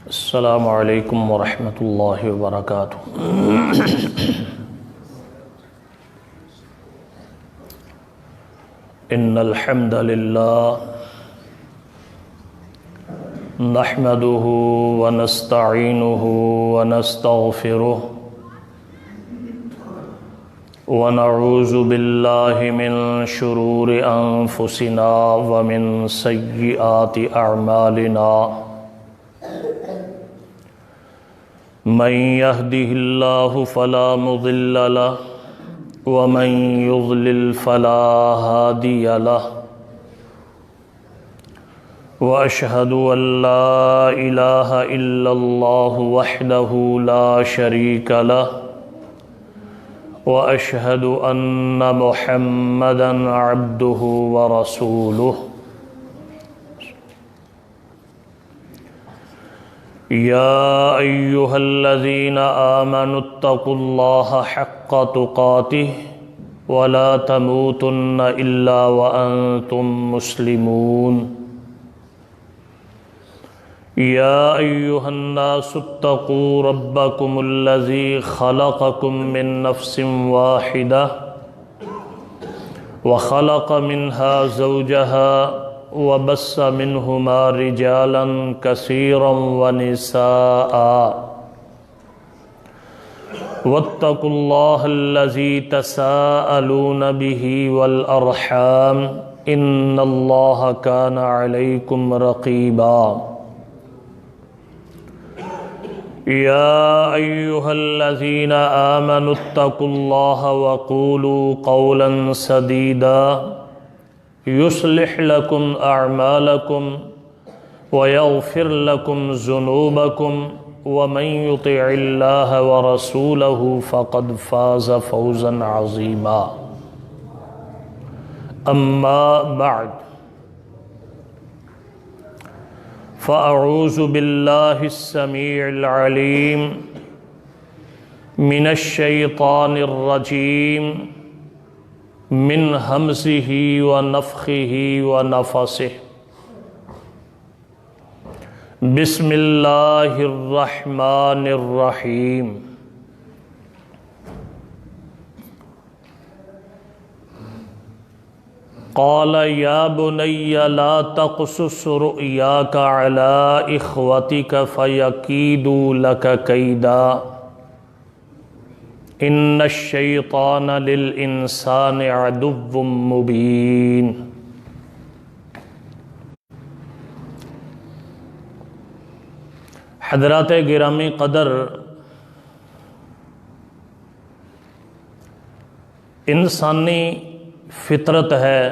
السلام علیکم ورحمۃ اللہ وبرکاتہ۔ ان الحمد للہ نحمده ونستعینه ونستغفره ونعوذ باللہ من شرور انفسنا ومن سیئات اعمالنا من يهده الله فلا مضل له ومن يضلل فلا هادي له وأشهد أن لا إله إلا الله وحده لا شريك له وأشهد أن محمدا عبده ورسوله يا أيها الذين آمنوا اتقوا الله حق تقاته ولا تموتن إلا وأنتم مسلمون يا أيها الناس اتقوا ربكم الذي خلقكم من نفس واحدة وخلق منها زوجها وبث منهما رجالا كثيرا ونساء واتقوا الله الذي تساءلون به والأرحام إن الله كان عليكم رقيبا يا أيها الذين آمنوا اتقوا الله وقولوا قولا سديدا يصلح لكم أعمالكم ويغفر لكم ذنوبكم ومن يطع الله ورسوله فقد فاز فوزا عظيما أما بعد فأعوذ بالله السميع العليم من الشيطان الرجيم من همزه ونفخه ونفثه بسم الله الرحمن الرحيم قال يا بني لا تقصص رؤياك على إخوتك فيكيدوا لك كيدا ان الشیطان للانسان عدو مبین۔ حضرات گرامی قدر، انسانی فطرت ہے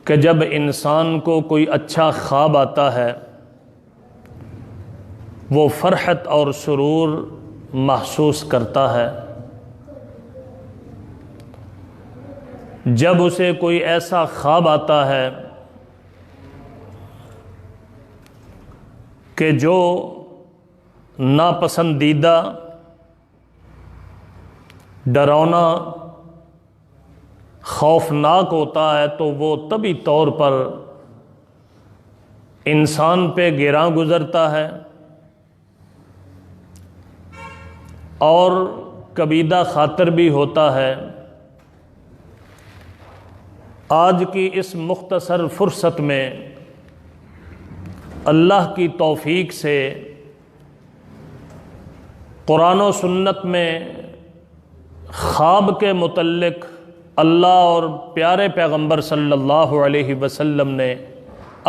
کہ جب انسان کو کوئی اچھا خواب آتا ہے وہ فرحت اور سرور محسوس کرتا ہے۔ جب اسے کوئی ایسا خواب آتا ہے کہ جو ناپسندیدہ، ڈراونا، خوفناک ہوتا ہے تو وہ طبعی طور پر انسان پہ گراں گزرتا ہے اور کبیدہ خاطر بھی ہوتا ہے۔ آج کی اس مختصر فرصت میں اللہ کی توفیق سے قرآن و سنت میں خواب کے متعلق اللہ اور پیارے پیغمبر صلی اللہ علیہ وسلم نے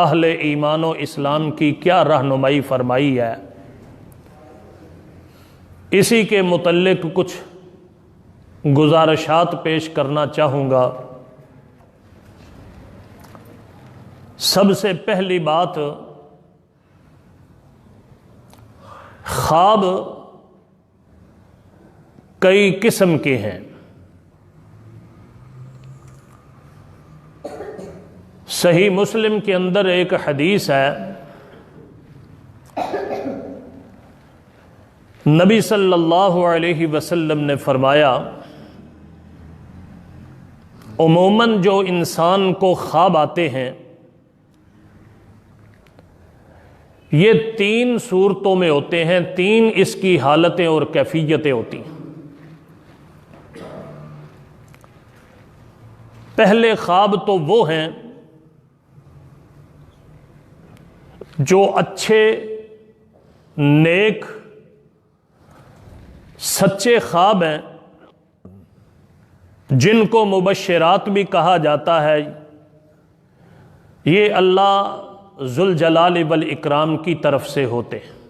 اہل ایمان و اسلام کی کیا رہنمائی فرمائی ہے، اسی کے متعلق کچھ گزارشات پیش کرنا چاہوں گا۔ سب سے پہلی بات، خواب کئی قسم کے ہیں۔ صحیح مسلم کے اندر ایک حدیث ہے، نبی صلی اللہ علیہ وسلم نے فرمایا، عموماً جو انسان کو خواب آتے ہیں یہ 3 صورتوں میں ہوتے ہیں، 3 اس کی حالتیں اور کیفیتیں ہوتی ہیں۔ پہلے خواب تو وہ ہیں جو اچھے، نیک، سچے خواب ہیں، جن کو مبشرات بھی کہا جاتا ہے۔ یہ اللہ ذوالجلال والاکرام کی طرف سے ہوتے ہیں۔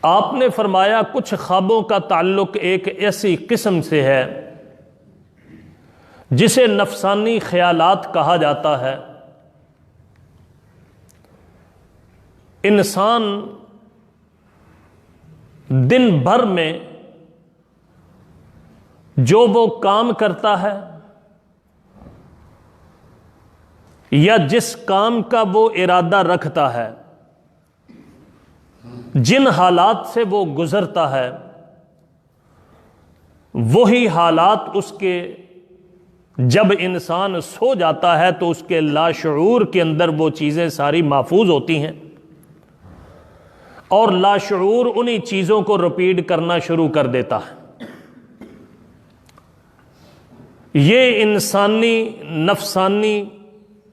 آپ نے فرمایا کچھ خوابوں کا تعلق ایک ایسی قسم سے ہے جسے نفسانی خیالات کہا جاتا ہے۔ انسان دن بھر میں جو وہ کام کرتا ہے یا جس کام کا وہ ارادہ رکھتا ہے، جن حالات سے وہ گزرتا ہے، وہی حالات اس کے جب انسان سو جاتا ہے تو اس کے لاشعور کے اندر وہ چیزیں ساری محفوظ ہوتی ہیں، اور لاشعور انہی چیزوں کو رپیٹ کرنا شروع کر دیتا ہے۔ یہ انسانی نفسانی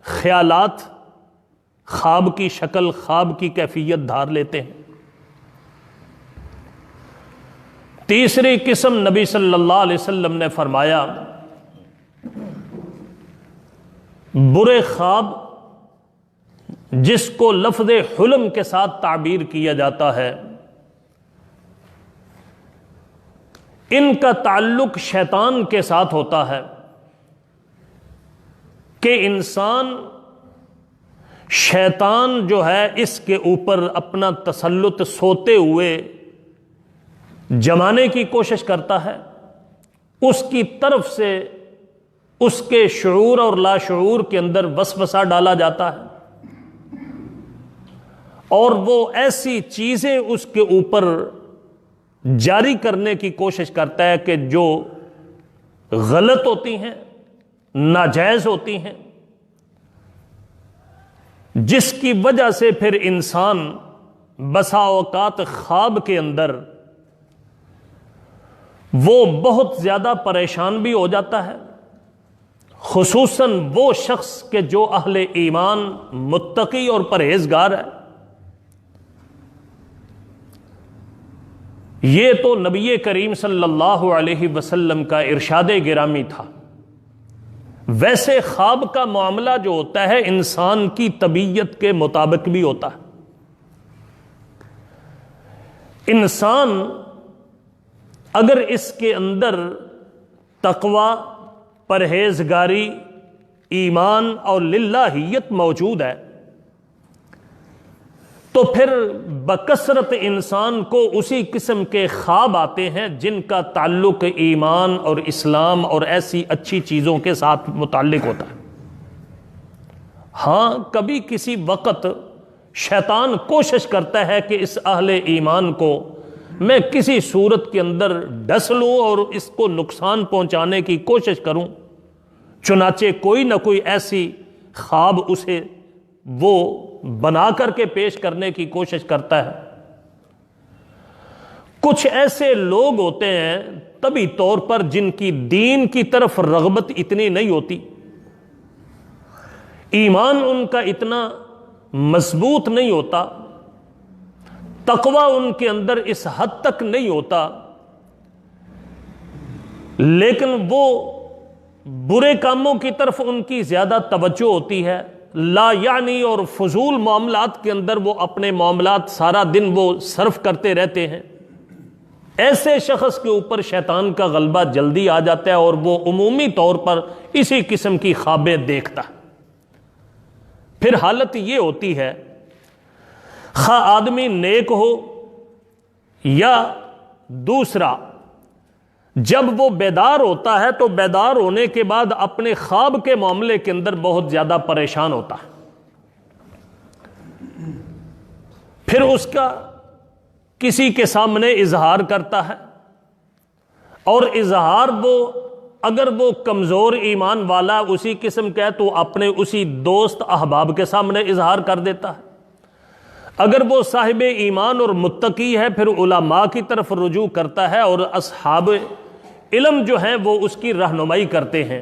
خیالات خواب کی شکل، خواب کی کیفیت دھار لیتے ہیں۔ تیسری قسم نبی صلی اللہ علیہ وسلم نے فرمایا برے خواب، جس کو لفظ حلم کے ساتھ تعبیر کیا جاتا ہے، ان کا تعلق شیطان کے ساتھ ہوتا ہے کہ انسان شیطان جو ہے اس کے اوپر اپنا تسلط سوتے ہوئے جمانے کی کوشش کرتا ہے، اس کی طرف سے اس کے شعور اور لاشعور کے اندر وسوسہ ڈالا جاتا ہے، اور وہ ایسی چیزیں اس کے اوپر جاری کرنے کی کوشش کرتا ہے کہ جو غلط ہوتی ہیں، ناجائز ہوتی ہیں، جس کی وجہ سے پھر انسان بسا اوقات خواب کے اندر وہ بہت زیادہ پریشان بھی ہو جاتا ہے، خصوصاً وہ شخص کہ جو اہل ایمان، متقی اور پرہیزگار ہے۔ یہ تو نبی کریم صلی اللہ علیہ وسلم کا ارشاد گرامی تھا۔ ویسے خواب کا معاملہ جو ہوتا ہے انسان کی طبیعت کے مطابق بھی ہوتا ہے۔ انسان اگر اس کے اندر تقوی، پرہیزگاری، ایمان اور للہیت موجود ہے تو پھر بکثرت انسان کو اسی قسم کے خواب آتے ہیں جن کا تعلق ایمان اور اسلام اور ایسی اچھی چیزوں کے ساتھ متعلق ہوتا ہے۔ ہاں، کبھی کسی وقت شیطان کوشش کرتا ہے کہ اس اہل ایمان کو میں کسی صورت کے اندر ڈس لوں اور اس کو نقصان پہنچانے کی کوشش کروں، چنانچہ کوئی نہ کوئی ایسی خواب اسے وہ بنا کر کے پیش کرنے کی کوشش کرتا ہے۔ کچھ ایسے لوگ ہوتے ہیں طبعی طور پر جن کی دین کی طرف رغبت اتنی نہیں ہوتی، ایمان ان کا اتنا مضبوط نہیں ہوتا، تقوی ان کے اندر اس حد تک نہیں ہوتا، لیکن وہ برے کاموں کی طرف ان کی زیادہ توجہ ہوتی ہے، لا یعنی اور فضول معاملات کے اندر وہ اپنے معاملات سارا دن وہ صرف کرتے رہتے ہیں۔ ایسے شخص کے اوپر شیطان کا غلبہ جلدی آ جاتا ہے اور وہ عمومی طور پر اسی قسم کی خوابیں دیکھتا ہے۔ پھر حالت یہ ہوتی ہے، خواہ آدمی نیک ہو یا دوسرا، جب وہ بیدار ہوتا ہے تو بیدار ہونے کے بعد اپنے خواب کے معاملے کے اندر بہت زیادہ پریشان ہوتا ہے۔ پھر اس کا کسی کے سامنے اظہار کرتا ہے، اور اظہار وہ اگر وہ کمزور ایمان والا اسی قسم کا ہے تو اپنے اسی دوست احباب کے سامنے اظہار کر دیتا ہے، اگر وہ صاحب ایمان اور متقی ہے پھر علماء کی طرف رجوع کرتا ہے اور اصحاب علم جو ہیں وہ اس کی رہنمائی کرتے ہیں۔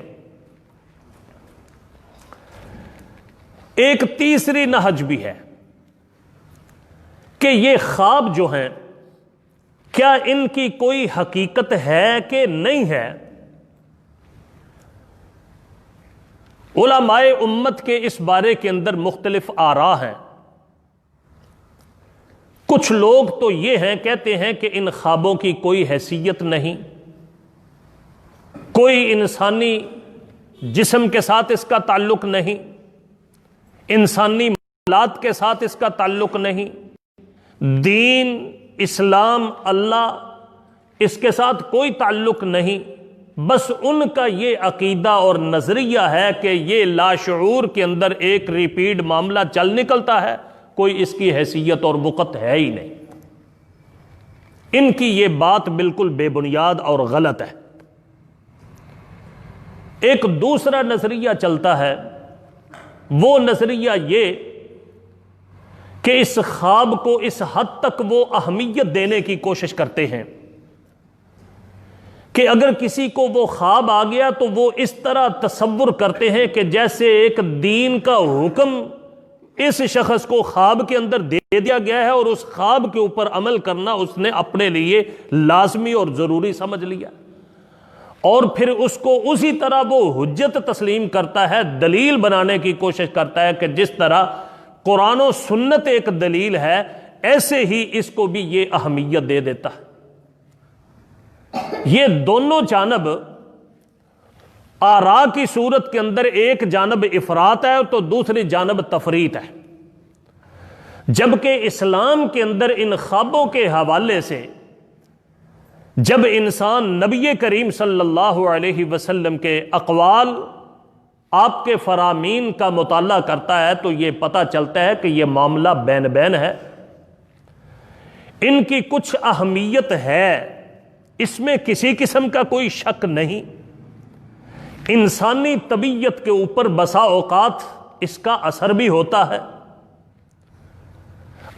ایک تیسری نہج بھی ہے کہ یہ خواب جو ہیں کیا ان کی کوئی حقیقت ہے کہ نہیں ہے؟ علماء امت کے اس بارے کے اندر مختلف آراء ہیں۔ کچھ لوگ تو یہ ہیں، کہتے ہیں کہ ان خوابوں کی کوئی حیثیت نہیں، کوئی انسانی جسم کے ساتھ اس کا تعلق نہیں، انسانی معاملات کے ساتھ اس کا تعلق نہیں، دین، اسلام، اللہ اس کے ساتھ کوئی تعلق نہیں، بس ان کا یہ عقیدہ اور نظریہ ہے کہ یہ لاشعور کے اندر ایک ریپیٹ معاملہ چل نکلتا ہے، کوئی اس کی حیثیت اور وقت ہے ہی نہیں۔ ان کی یہ بات بالکل بے بنیاد اور غلط ہے۔ ایک دوسرا نظریہ چلتا ہے، وہ نظریہ یہ کہ اس خواب کو اس حد تک وہ اہمیت دینے کی کوشش کرتے ہیں کہ اگر کسی کو وہ خواب آ گیا تو وہ اس طرح تصور کرتے ہیں کہ جیسے ایک دین کا حکم اس شخص کو خواب کے اندر دے دیا گیا ہے اور اس خواب کے اوپر عمل کرنا اس نے اپنے لیے لازمی اور ضروری سمجھ لیا، اور پھر اس کو اسی طرح وہ حجت تسلیم کرتا ہے، دلیل بنانے کی کوشش کرتا ہے کہ جس طرح قرآن و سنت ایک دلیل ہے ایسے ہی اس کو بھی یہ اہمیت دے دیتا ہے۔ یہ دونوں جانب آراء کی صورت کے اندر ایک جانب افراط ہے تو دوسری جانب تفریط ہے، جبکہ اسلام کے اندر ان خوابوں کے حوالے سے جب انسان نبی کریم صلی اللہ علیہ وسلم کے اقوال، آپ کے فرامین کا مطالعہ کرتا ہے تو یہ پتہ چلتا ہے کہ یہ معاملہ بین بین ہے، ان کی کچھ اہمیت ہے، اس میں کسی قسم کا کوئی شک نہیں۔ انسانی طبیعت کے اوپر بسا اوقات اس کا اثر بھی ہوتا ہے،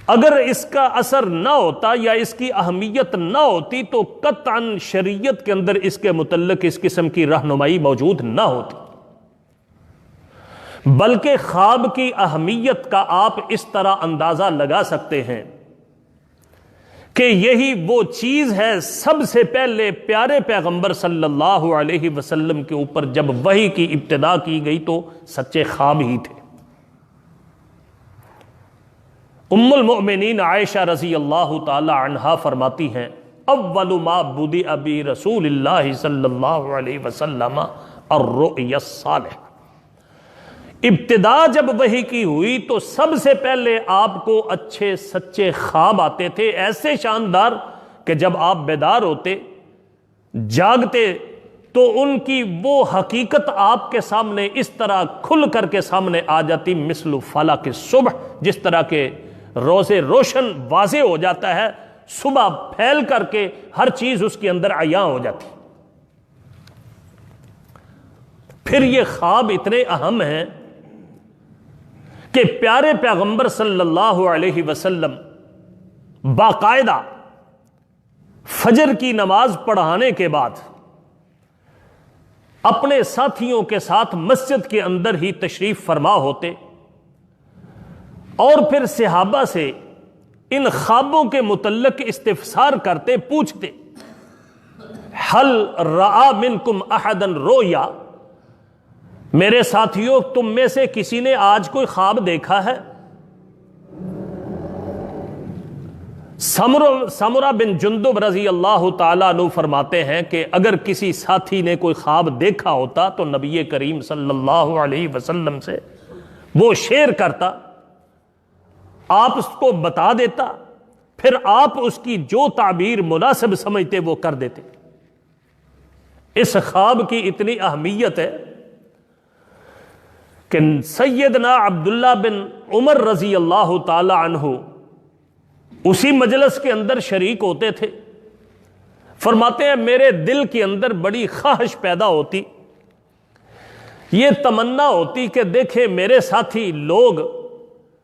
اگر اس کا اثر نہ ہوتا یا اس کی اہمیت نہ ہوتی تو قطعاً شریعت کے اندر اس کے متعلق اس قسم کی رہنمائی موجود نہ ہوتی، بلکہ خواب کی اہمیت کا آپ اس طرح اندازہ لگا سکتے ہیں کہ یہی وہ چیز ہے سب سے پہلے پیارے پیغمبر صلی اللہ علیہ وسلم کے اوپر جب وحی کی ابتدا کی گئی تو سچے خواب ہی تھے۔ ام المؤمنین عائشہ رضی اللہ تعالی عنہا فرماتی ہیں، اول ما بدأ بہ رسول اللہ صلی اللہ علیہ وسلم الرؤیا الصالحہ، ابتدا جب وحی کی ہوئی تو سب سے پہلے آپ کو اچھے سچے خواب آتے تھے، ایسے شاندار کہ جب آپ بیدار ہوتے، جاگتے تو ان کی وہ حقیقت آپ کے سامنے اس طرح کھل کر کے سامنے آ جاتی، مثل فلق صبح، جس طرح کے روز روشن واضح ہو جاتا ہے، صبح پھیل کر کے ہر چیز اس کے اندر عیاں ہو جاتی۔ پھر یہ خواب اتنے اہم ہیں کہ پیارے پیغمبر صلی اللہ علیہ وسلم باقاعدہ فجر کی نماز پڑھانے کے بعد اپنے ساتھیوں کے ساتھ مسجد کے اندر ہی تشریف فرما ہوتے اور پھر صحابہ سے ان خوابوں کے متعلق استفسار کرتے، پوچھتے، ہل رأى منکم احدا رؤیا، میرے ساتھیوں تم میں سے کسی نے آج کوئی خواب دیکھا ہے؟ سمرہ بن جندب رضی اللہ تعالیٰ عنہ فرماتے ہیں کہ اگر کسی ساتھی نے کوئی خواب دیکھا ہوتا تو نبی کریم صلی اللہ علیہ وسلم سے وہ شیئر کرتا، آپ اس کو بتا دیتا، پھر آپ اس کی جو تعبیر مناسب سمجھتے وہ کر دیتے۔ اس خواب کی اتنی اہمیت ہے کہ سیدنا عبداللہ بن عمر رضی اللہ تعالی عنہ اسی مجلس کے اندر شریک ہوتے تھے، فرماتے ہیں میرے دل کے اندر بڑی خواہش پیدا ہوتی، یہ تمنا ہوتی کہ دیکھیں میرے ساتھی لوگ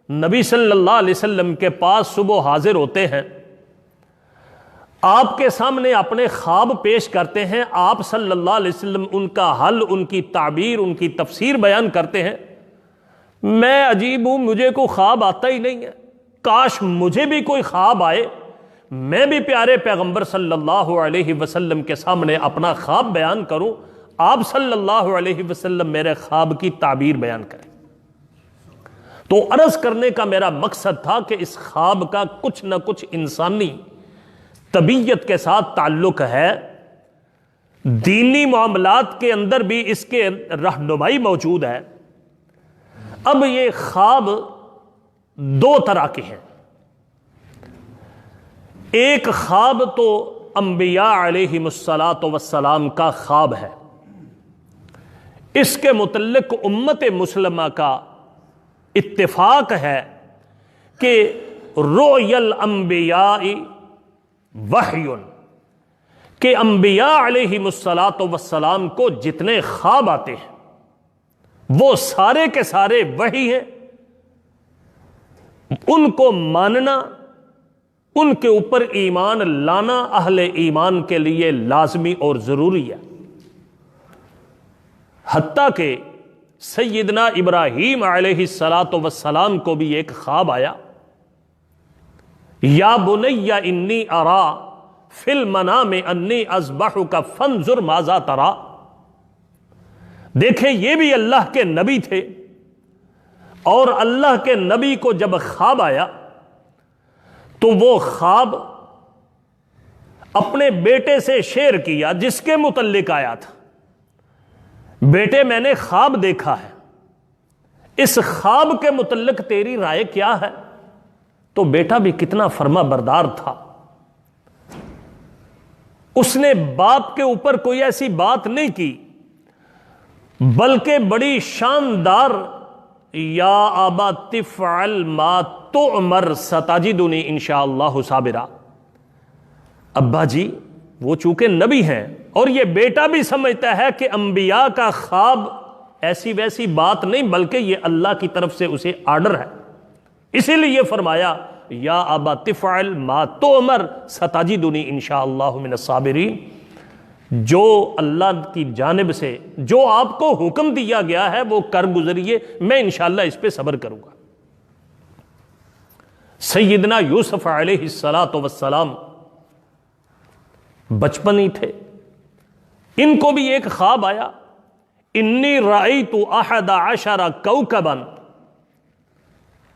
نبی صلی اللہ علیہ وسلم کے پاس صبح حاضر ہوتے ہیں، آپ کے سامنے اپنے خواب پیش کرتے ہیں، آپ صلی اللہ علیہ وسلم ان کا حل، ان کی تعبیر، ان کی تفسیر بیان کرتے ہیں۔ میں عجیب ہوں، مجھے کوئی خواب آتا ہی نہیں ہے، کاش مجھے بھی کوئی خواب آئے، میں بھی پیارے پیغمبر صلی اللہ علیہ وسلم کے سامنے اپنا خواب بیان کروں، آپ صلی اللہ علیہ وسلم میرے خواب کی تعبیر بیان کریں۔ تو عرض کرنے کا میرا مقصد تھا کہ اس خواب کا کچھ نہ کچھ انسانی طبیعت کے ساتھ تعلق ہے، دینی معاملات کے اندر بھی اس کے رہنمائی موجود ہے۔ اب یہ خواب دو طرح کے ہیں، ایک خواب تو انبیاء علیہم السلام کا خواب ہے، اس کے متعلق امت مسلمہ کا اتفاق ہے کہ رؤی الانبیاء وحی، کہ انبیاء علیہم السلام کو جتنے خواب آتے ہیں وہ سارے کے سارے وحی ہیں، ان کو ماننا، ان کے اوپر ایمان لانا اہل ایمان کے لیے لازمی اور ضروری ہے۔ حتیٰ کہ سیدنا ابراہیم علیہ السلام کو بھی ایک خواب آیا، یا بنی انی ارا فی المنام انی اذبحک فانظر ماذا ترا۔ دیکھیں یہ بھی اللہ کے نبی تھے، اور اللہ کے نبی کو جب خواب آیا تو وہ خواب اپنے بیٹے سے شیئر کیا جس کے متعلق آیا تھا، بیٹے میں نے خواب دیکھا ہے، اس خواب کے متعلق تیری رائے کیا ہے؟ تو بیٹا بھی کتنا فرما بردار تھا، اس نے باپ کے اوپر کوئی ایسی بات نہیں کی، بلکہ بڑی شاندار، یا ابا تفعل ما تؤمر ستجدنی انشاءاللہ صابرا۔ ابا جی وہ چونکہ نبی ہیں، اور یہ بیٹا بھی سمجھتا ہے کہ انبیاء کا خواب ایسی ویسی بات نہیں بلکہ یہ اللہ کی طرف سے اسے آرڈر ہے، اسی لیے فرمایا یا ابا تفعل ما تؤمر ستجدنی انشاءاللہ من الصابرین، جو اللہ کی جانب سے جو آپ کو حکم دیا گیا ہے وہ کر گزریے، میں انشاءاللہ اس پہ صبر کروں گا۔ سیدنا یوسف علیہ السلام بچپن ہی تھے، ان کو بھی ایک خواب آیا، انی رأیت احد عشر کوکبا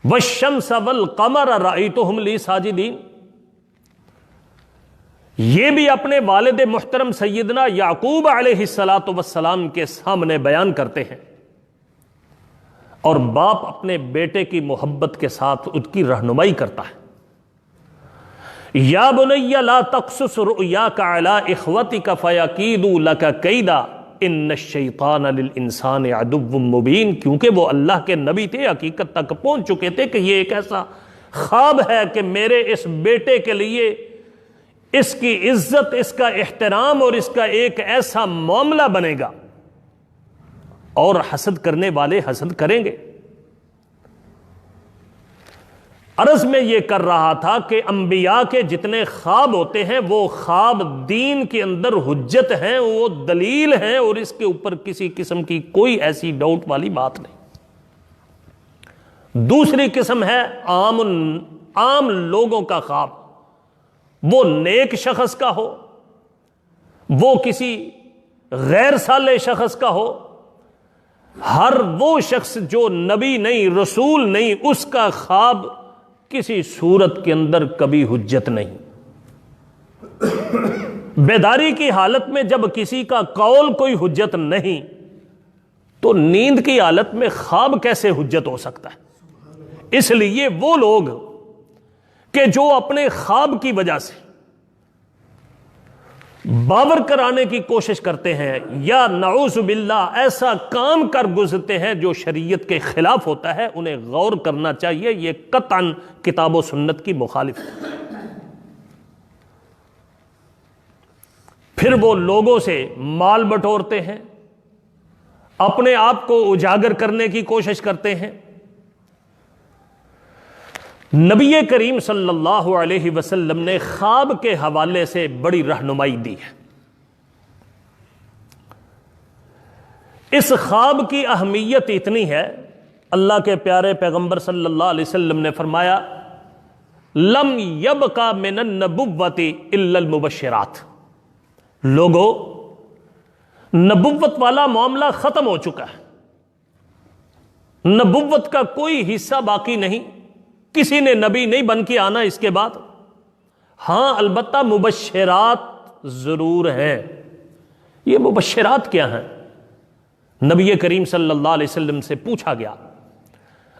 والشمس والقمر رأیتهم لی ساجدین۔ یہ بھی اپنے والد محترم سیدنا یعقوب علیہ السلام کے سامنے بیان کرتے ہیں، اور باپ اپنے بیٹے کی محبت کے ساتھ ان کی رہنمائی کرتا ہے۔ یا بنی لا تقصص رؤیاک علی اخوتک فیکیدوا لک کیدا ان الشیطان للانسان عدو مبین، کیونکہ وہ اللہ کے نبی تھے، حقیقت تک پہنچ چکے تھے کہ یہ ایک ایسا خواب ہے کہ میرے اس بیٹے کے لیے اس کی عزت، اس کا احترام اور اس کا ایک ایسا معاملہ بنے گا، اور حسد کرنے والے حسد کریں گے۔ عرض میں یہ کر رہا تھا کہ انبیاء کے جتنے خواب ہوتے ہیں وہ خواب دین کے اندر حجت ہیں، وہ دلیل ہیں، اور اس کے اوپر کسی قسم کی کوئی ایسی ڈاؤٹ والی بات نہیں۔ دوسری قسم ہے عام لوگوں کا خواب، وہ نیک شخص کا ہو، وہ کسی غیر صالح شخص کا ہو، ہر وہ شخص جو نبی نہیں، رسول نہیں، اس کا خواب کسی صورت کے اندر کبھی حجت نہیں۔ بیداری کی حالت میں جب کسی کا قول کوئی حجت نہیں، تو نیند کی حالت میں خواب کیسے حجت ہو سکتا ہے؟ اس لیے وہ لوگ کہ جو اپنے خواب کی وجہ سے باور کرانے کی کوشش کرتے ہیں یا نعوذ باللہ ایسا کام کر گزرتے ہیں جو شریعت کے خلاف ہوتا ہے، انہیں غور کرنا چاہیے، یہ قطعاً کتاب و سنت کی مخالف ہے۔ پھر وہ لوگوں سے مال بٹورتے ہیں، اپنے آپ کو اجاگر کرنے کی کوشش کرتے ہیں۔ نبی کریم صلی اللہ علیہ وسلم نے خواب کے حوالے سے بڑی رہنمائی دی ہے۔ اس خواب کی اہمیت اتنی ہے، اللہ کے پیارے پیغمبر صلی اللہ علیہ وسلم نے فرمایا لم یبقى من النبوۃ الا المبشرات، لوگوں نبوت والا معاملہ ختم ہو چکا ہے، نبوت کا کوئی حصہ باقی نہیں، کسی نے نبی نہیں بن کے آنا اس کے بعد۔ ہاں البتہ مبشرات ضرور ہیں۔ یہ مبشرات کیا ہیں؟ نبی کریم صلی اللہ علیہ وسلم سے پوچھا گیا،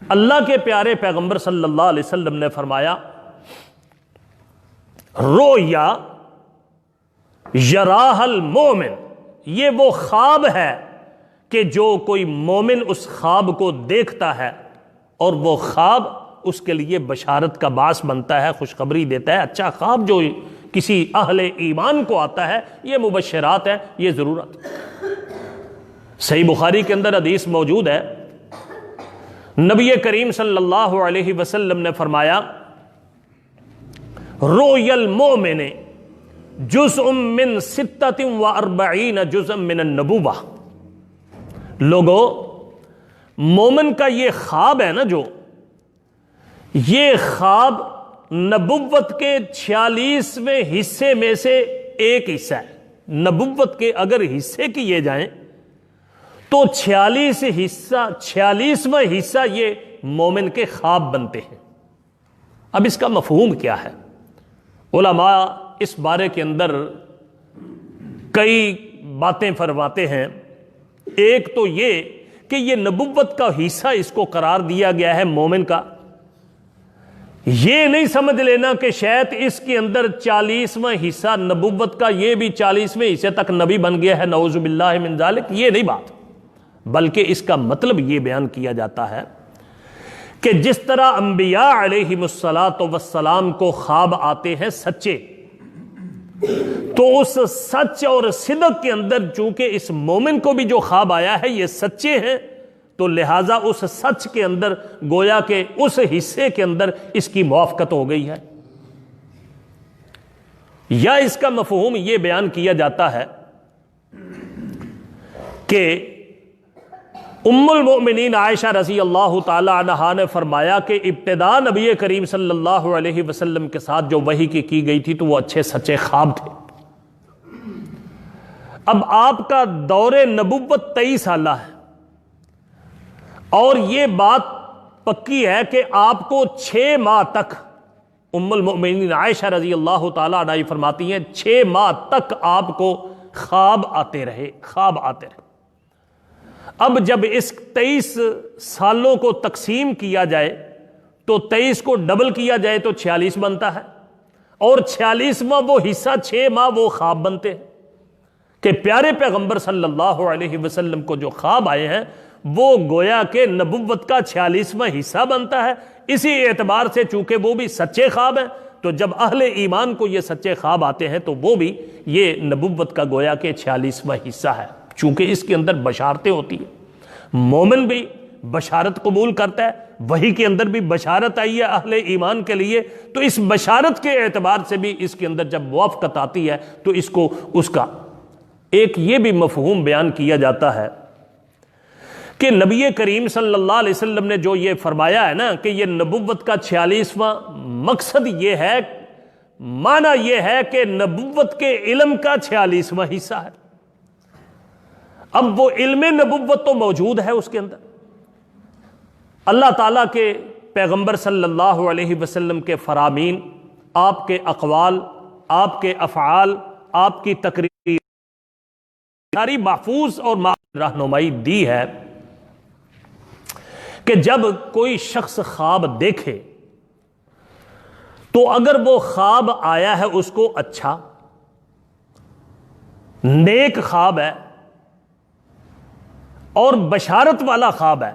اللہ کے پیارے پیغمبر صلی اللہ علیہ وسلم نے فرمایا رویا یراہ المومن، یہ وہ خواب ہے کہ جو کوئی مومن اس خواب کو دیکھتا ہے اور وہ خواب اس کے لیے بشارت کا باعث بنتا ہے، خوشخبری دیتا ہے۔ اچھا خواب جو کسی اہل ایمان کو آتا ہے یہ مبشرات ہے، یہ ضرورت۔ صحیح بخاری کے اندر حدیث موجود ہے، نبی کریم صلی اللہ علیہ وسلم نے فرمایا روی المومن جزء من 46 جزء من النبوہ، لوگوں مومن کا یہ خواب ہے نا، جو یہ خواب نبوت کے 46ویں حصے میں سے ایک حصہ ہے۔ نبوت کے اگر حصے کیے جائیں تو 46واں حصہ یہ مومن کے خواب بنتے ہیں۔ اب اس کا مفہوم کیا ہے؟ علماء اس بارے کے اندر کئی باتیں فرماتے ہیں۔ ایک تو یہ کہ یہ نبوت کا حصہ اس کو قرار دیا گیا ہے مومن کا، یہ نہیں سمجھ لینا کہ شاید اس کے اندر 40واں حصہ نبوت کا یہ بھی 40ویں حصے تک نبی بن گیا ہے، نعوذ باللہ من ذالک، یہ نہیں بات، بلکہ اس کا مطلب یہ بیان کیا جاتا ہے کہ جس طرح انبیاء علیہم السلام کو خواب آتے ہیں سچے، تو اس سچ اور صدق کے اندر چونکہ اس مومن کو بھی جو خواب آیا ہے یہ سچے ہیں، تو لہٰذا اس سچ کے اندر گویا کہ اس حصے کے اندر اس کی موافقت ہو گئی ہے۔ یا اس کا مفہوم یہ بیان کیا جاتا ہے کہ ام المؤمنین عائشہ رضی اللہ تعالی عنہا نے فرمایا کہ ابتدا نبی کریم صلی اللہ علیہ وسلم کے ساتھ جو وحی کی گئی تھی تو وہ اچھے سچے خواب تھے۔ اب آپ کا دور نبوت 23 سالہ ہے، اور یہ بات پکی ہے کہ آپ کو 6 ماہ تک، ام المؤمنین عائشہ رضی اللہ تعالی عنہ فرماتی ہیں 6 ماہ تک آپ کو خواب آتے رہے۔ اب جب اس 23 سالوں کو تقسیم کیا جائے تو 23 کو ڈبل کیا جائے تو 46 بنتا ہے، اور 46واں وہ حصہ 6 ماہ وہ خواب بنتے ہیں کہ پیارے پیغمبر صلی اللہ علیہ وسلم کو جو خواب آئے ہیں وہ گویا کہ نبوت کا 46واں حصہ بنتا ہے۔ اسی اعتبار سے چونکہ وہ بھی سچے خواب ہیں، تو جب اہل ایمان کو یہ سچے خواب آتے ہیں تو وہ بھی یہ نبوت کا گویا کہ 46واں حصہ ہے، چونکہ اس کے اندر بشارتیں ہوتی ہیں۔ مومن بھی بشارت قبول کرتا ہے، وحی کے اندر بھی بشارت آئی ہے اہل ایمان کے لیے، تو اس بشارت کے اعتبار سے بھی اس کے اندر جب موافقت آتی ہے تو اس کو اس کا ایک یہ بھی مفہوم بیان کیا جاتا ہے کہ نبی کریم صلی اللہ علیہ وسلم نے جو یہ فرمایا ہے نا کہ یہ نبوت کا 46واں مقصد یہ ہے، معنی یہ ہے کہ نبوت کے علم کا 46واں حصہ ہے۔ اب وہ علم نبوت تو موجود ہے اس کے اندر، اللہ تعالیٰ کے پیغمبر صلی اللہ علیہ وسلم کے فرامین، آپ کے اقوال، آپ کے افعال، آپ کی تقریر ساری محفوظ اور رہنمائی دی ہے کہ جب کوئی شخص خواب دیکھے تو اگر وہ خواب آیا ہے اس کو اچھا نیک خواب ہے اور بشارت والا خواب ہے،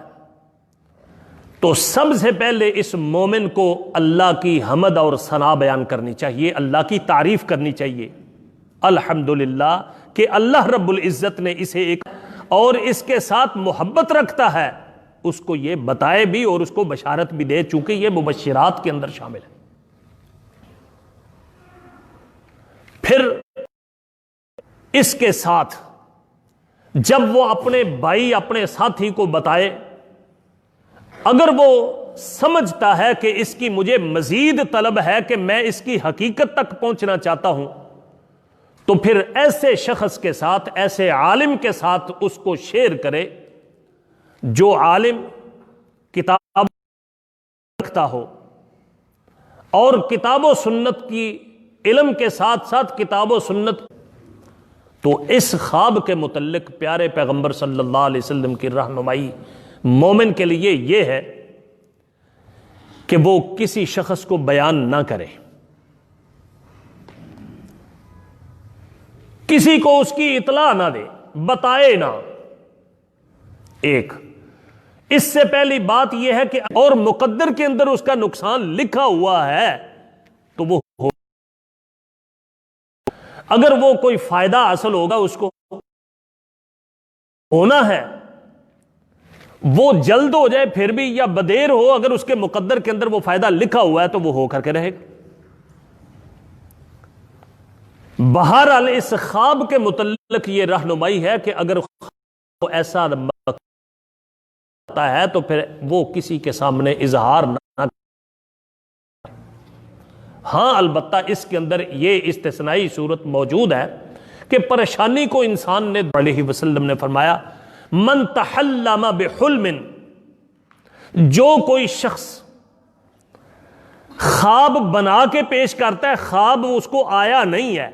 تو سب سے پہلے اس مومن کو اللہ کی حمد اور ثنا بیان کرنی چاہیے، اللہ کی تعریف کرنی چاہیے الحمدللہ کہ اللہ رب العزت نے اسے ایک اور اس کے ساتھ محبت رکھتا ہے، اس کو یہ بتائے بھی اور اس کو بشارت بھی دے، چونکہ یہ مبشرات کے اندر شامل ہے۔ پھر اس کے ساتھ جب وہ اپنے بھائی اپنے ساتھی کو بتائے، اگر وہ سمجھتا ہے کہ اس کی مجھے مزید طلب ہے کہ میں اس کی حقیقت تک پہنچنا چاہتا ہوں، تو پھر ایسے شخص کے ساتھ، ایسے عالم کے ساتھ اس کو شیئر کرے جو عالم کتاب رکھتا ہو اور کتاب و سنت کی علم کے ساتھ ساتھ کتاب و سنت۔ تو اس خواب کے متعلق پیارے پیغمبر صلی اللہ علیہ وسلم کی رہنمائی مومن کے لیے یہ ہے کہ وہ کسی شخص کو بیان نہ کرے، کسی کو اس کی اطلاع نہ دے، بتائے نہ۔ ایک اس سے پہلی بات یہ ہے کہ اور مقدر کے اندر اس کا نقصان لکھا ہوا ہے تو وہ ہو، اگر وہ کوئی فائدہ حاصل ہوگا اس کو ہونا ہے، وہ جلد ہو جائے پھر بھی یا بدیر ہو، اگر اس کے مقدر کے اندر وہ فائدہ لکھا ہوا ہے تو وہ ہو کر کے رہے گا۔ بہرحال اس خواب کے متعلق یہ رہنمائی ہے کہ اگر ایسا ہے تو پھر وہ کسی کے سامنے اظہار نہ۔ ہاں البتہ اس کے اندر یہ استثنائی صورت موجود ہے کہ پریشانی کو انسان نے علیہ وسلم نے فرمایا من تحلم بحلم، جو کوئی شخص خواب بنا کے پیش کرتا ہے، خواب اس کو آیا نہیں ہے،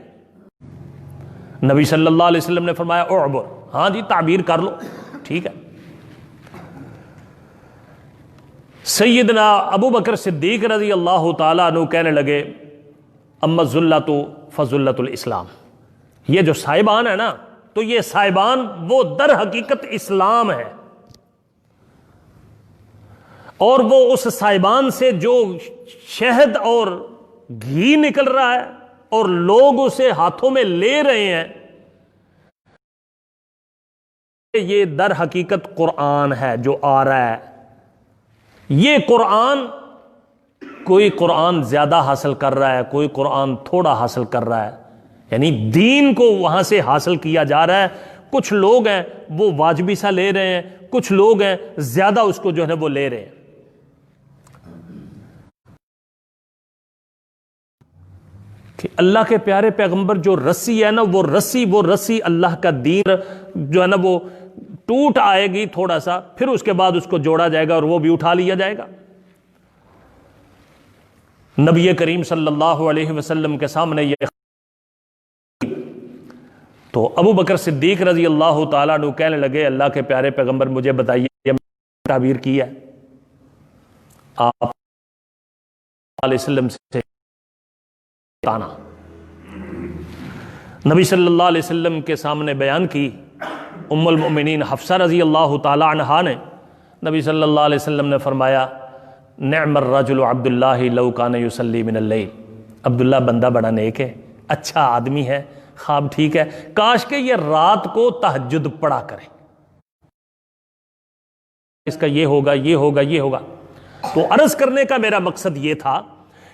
نبی صلی اللہ علیہ وسلم نے فرمایا اعبر، ہاں جی تعبیر کر لو، ٹھیک ہے۔ سیدنا ابو بکر صدیق رضی اللہ تعالیٰ عنہ کہنے لگے اما الذلۃ فذلۃ الاسلام، یہ جو صاحبان ہے نا، تو یہ صاحبان وہ در حقیقت اسلام ہے، اور وہ اس صاحبان سے جو شہد اور گھی نکل رہا ہے اور لوگ اسے ہاتھوں میں لے رہے ہیں، یہ در حقیقت قرآن ہے جو آ رہا ہے۔ یہ قرآن، کوئی قرآن زیادہ حاصل کر رہا ہے، کوئی قرآن تھوڑا حاصل کر رہا ہے، یعنی دین کو وہاں سے حاصل کیا جا رہا ہے۔ کچھ لوگ ہیں وہ واجبی سا لے رہے ہیں، کچھ لوگ ہیں زیادہ اس کو جو ہے وہ لے رہے ہیں۔ کہ اللہ کے پیارے پیغمبر جو رسی ہے نا، وہ رسی اللہ کا دین جو ہے نا وہ ٹوٹ آئے گی تھوڑا سا، پھر اس کے بعد اس کو جوڑا جائے گا اور وہ بھی اٹھا لیا جائے گا۔ نبی کریم صلی اللہ علیہ وسلم کے سامنے یہ تو ابو بکر صدیق رضی اللہ تعالیٰ عنہ کہنے لگے اللہ کے پیارے پیغمبر مجھے بتائیے تعبیر کی ہے آپ علیہ وسلم سے تانا۔ نبی صلی اللہ علیہ وسلم کے سامنے بیان کی۔ ام المؤمنین حفصہ رضی اللہ تعالی عنہا نے نبی صلی اللہ علیہ وسلم نے فرمایا نعم الرجل عبداللہ لو کان یصلی من اللیل، عبداللہ بندہ بڑا نیک ہے، اچھا آدمی ہے، خواب ٹھیک ہے، کاش کہ یہ رات کو تہجد پڑھا کرے، اس کا یہ ہوگا یہ ہوگا یہ ہوگا۔ تو عرض کرنے کا میرا مقصد یہ تھا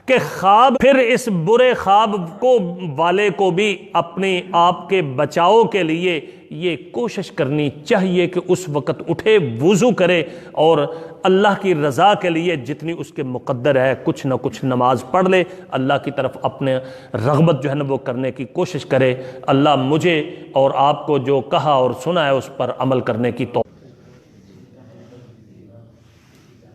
کہ خواب، پھر اس برے خواب کو والے کو بھی اپنے آپ کے بچاؤ کے لیے یہ کوشش کرنی چاہیے کہ اس وقت اٹھے، وضو کرے اور اللہ کی رضا کے لیے جتنی اس کے مقدر ہے کچھ نہ کچھ نماز پڑھ لے، اللہ کی طرف اپنے رغبت جو ہے نا وہ کرنے کی کوشش کرے۔ اللہ مجھے اور آپ کو جو کہا اور سنا ہے اس پر عمل کرنے کی توفیق